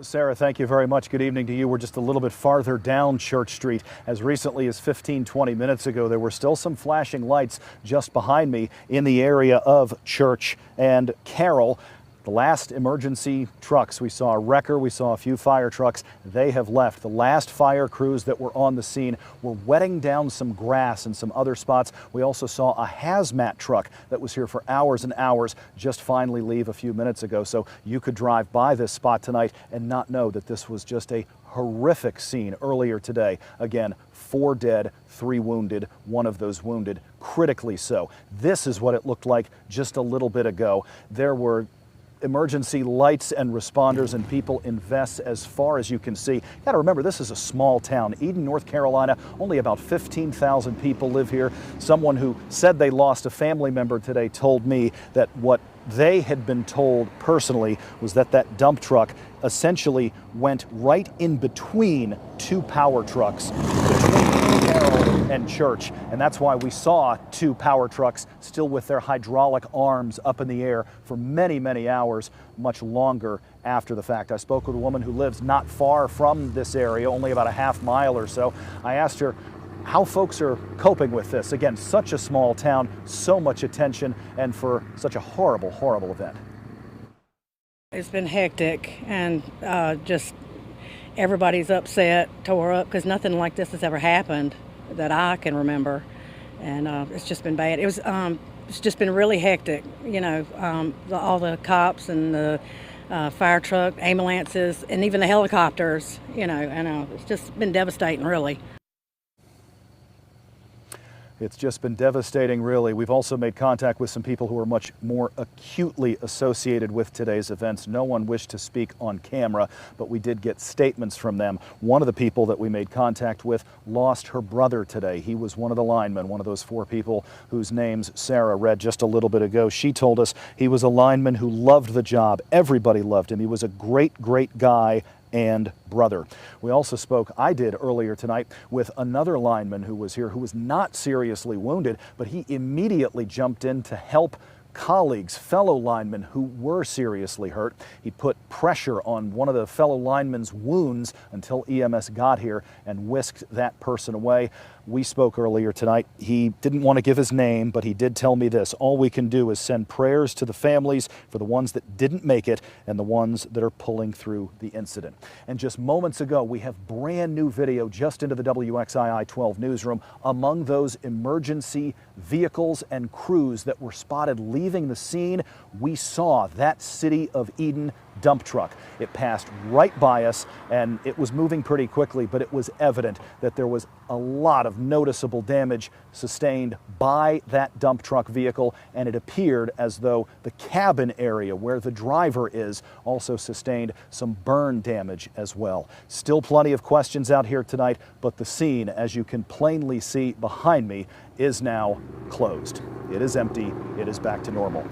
Sarah, thank you very much. Good evening to you. We're just a little bit farther down Church Street. As recently as 15-20 minutes ago, there were still some flashing lights just behind me in the area of Church and Carroll. The last emergency trucks, we saw a wrecker, we saw a few fire trucks. They have left. The last fire crews that were on the scene were wetting down some grass in some other spots. We also saw a hazmat truck that was here for hours and hours just finally leave a few minutes ago. So you could drive by this spot tonight and not know that this was just a horrific scene earlier today. Again, 4 dead, 3 wounded, one of those wounded critically so. This is what it looked like just a little bit ago. There were emergency lights and responders and people in vests as far as you can see. You got to remember, this is a small town. Eden, North Carolina, only about 15,000 people live here. Someone who said they lost a family member today told me that what they had been told personally was that that dump truck essentially went right in between 2 power trucks between Carroll and Church, and that's why we saw 2 power trucks still with their hydraulic arms up in the air for many, many hours, much longer after the fact. I spoke with a woman who lives not far from this area, only about a half mile or so. I asked her how folks are coping with this. Again, such a small town, so much attention, and for such a horrible, horrible event. It's been hectic, and just everybody's upset, tore up, because nothing like this has ever happened that I can remember, and it's just been bad. It's just been really hectic, you know, all the cops and the fire truck, ambulances, and even the helicopters, you know, and it's just been devastating, really. It's just been devastating, really. We've also made contact with some people who are much more acutely associated with today's events. No one wished to speak on camera, but we did get statements from them. One of the people that we made contact with lost her brother today. He was one of the linemen, one of those 4 people whose names Sarah read just a little bit ago. She told us he was a lineman who loved the job. Everybody loved him. He was a great, great guy and brother. We also spoke, I did earlier tonight, with another lineman who was here who was not seriously wounded, but he immediately jumped in to help colleagues, fellow linemen who were seriously hurt. He put pressure on one of the fellow linemen's wounds until EMS got here and whisked that person away. We spoke earlier tonight. He didn't want to give his name, but he did tell me this: all we can do is send prayers to the families for the ones that didn't make it and the ones that are pulling through the incident. And just moments ago, we have brand new video just into the WXII 12 newsroom. Among those emergency vehicles and crews that were spotted leaving the scene, we saw that City of Eden dump truck. It passed right by us and it was moving pretty quickly, but it was evident that there was a lot of noticeable damage sustained by that dump truck vehicle, and it appeared as though the cabin area where the driver is also sustained some burn damage as well. Still plenty of questions out here tonight, but the scene, as you can plainly see behind me, is now closed. It is empty. It is back to normal.